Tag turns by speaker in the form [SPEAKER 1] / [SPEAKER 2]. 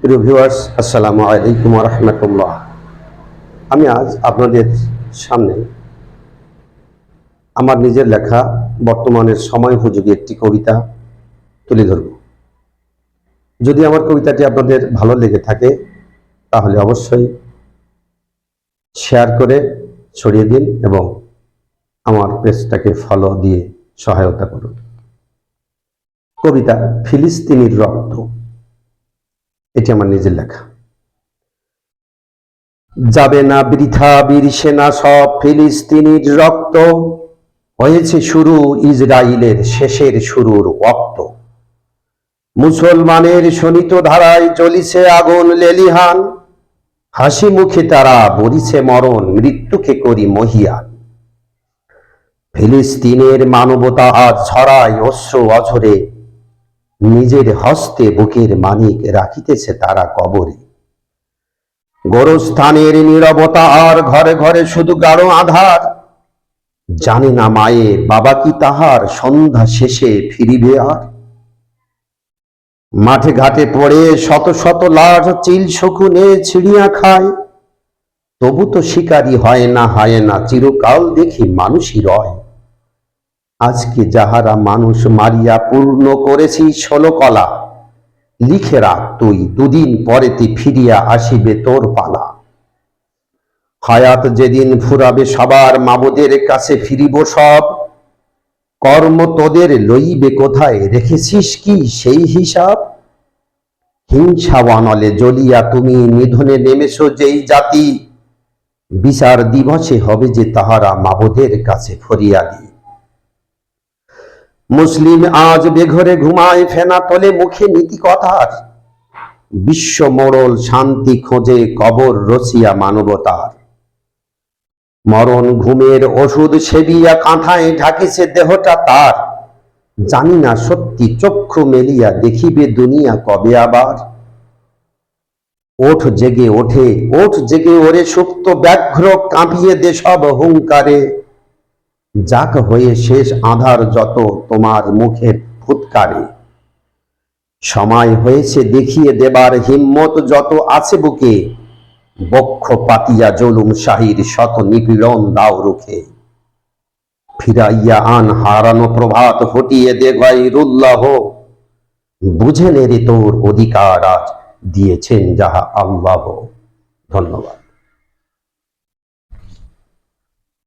[SPEAKER 1] প্রিয় ভিউয়ার্স, আসসালামু আলাইকুম ওয়া রাহমাতুল্লাহ। আমি আজ আপনাদের সামনে আমার নিজের লেখা বর্তমানের সময় উপযোগী একটি কবিতা তুলে ধরব। যদি আমার কবিতাটি আপনাদের ভালো লেগে থাকে তাহলে অবশ্যই শেয়ার করে ছড়িয়ে দিন এবং আমার পেজটাকে ফলো দিয়ে সহায়তা করুন। কবিতা ফিলিস্তিনির রক্ত, এটি আমার নিজের লেখা। যাবে না বৃথা বিরসে না সব ফিলিস্তিনির রক্ত, হয়েছে শুরু ইসরায়েলের শেষের শুরুর ওয়াক্ত। মুসলমানের শোণিত ধারায় জ্বলিছে আগুন লেলিহান, হাসি মুখে তারা বলিছে মরণ, মৃত্যুকে করি মহিয়ান। ফিলিস্তিনের মানবতা আজ ছড়ায় অশ্রু অঝরে, নিজের হস্তে বুকের মানিক রাখিতেছে তারা কবরে। গোরস্থানের নীরবতা আর ঘরে ঘরে শুধু গাঢ় আধার, জানে না মায়ে বাবা কি তাহার সন্ধ্যা শেষে ফিরিবে আর। মাঠে ঘাটে পড়ে শত শত লাশ চিল শকুনে ছিড়িয়া খায়, তবু তো শিকারী হয় না চিরকাল দেখি মানুষই রয়। আজকে যাহারা মানুষ মারিয়া পূর্ণ করেছি 16 কলা, লিখে রাখ তুই দুদিন পরেতে ফিরিয়া আসিবে তোর পালা। হায়াত যেদিন ফুরাবে সবার মাবুদের কাছে ফিরিব সব, কর্ম তোদের লইবে কোথায় রেখেছিস কি সেই হিসাব। হিংসা অনলে জ্বলিয়া তুমি নিধনে নেমেছো যেই জাতি, বিচার দিবসে হবে যে তাহারা মাবুদের কাছে ফরিয়াদি। মুসলিম আজ বেঘরে ঘুমায় ফেনা তোলে মুখে নীতি কথার, বিশ্ব মোড়ল শান্তি খোঁজে কবর রচিয়া মানবতার। মরণ ঘুমের ওষুধ সেবিয়া কাঁথায় ঢাকিছে দেহটা তার, জানি না সত্যি চক্ষু মেলিয়া দেখিবে দুনিয়া কবে আবার। ওঠ জেগে ওঠে, ওঠ জেগে ওরে সুপ্ত ব্যাঘ্র কাঁপিয়ে দে সব হুঙ্কারে, যাক হয়ে শেষ আধার যত তোমার মুখের ফুৎকারে। সময় হয়েছে দেখিয়ে দেবার হিম্মত যত আছে বুকে, বক্ষ পাতিয়া জুলুম শাহীর শত নিপীড়ন দাও রুখে। ফিরাইয়া আন হারানো প্রভাত, হটিয়ে দে গায়রুল্লাহ, বুঝে নে রে তোর অধিকার আজ দিয়েছেন যাহা আল্লাহ। ধন্যবাদ।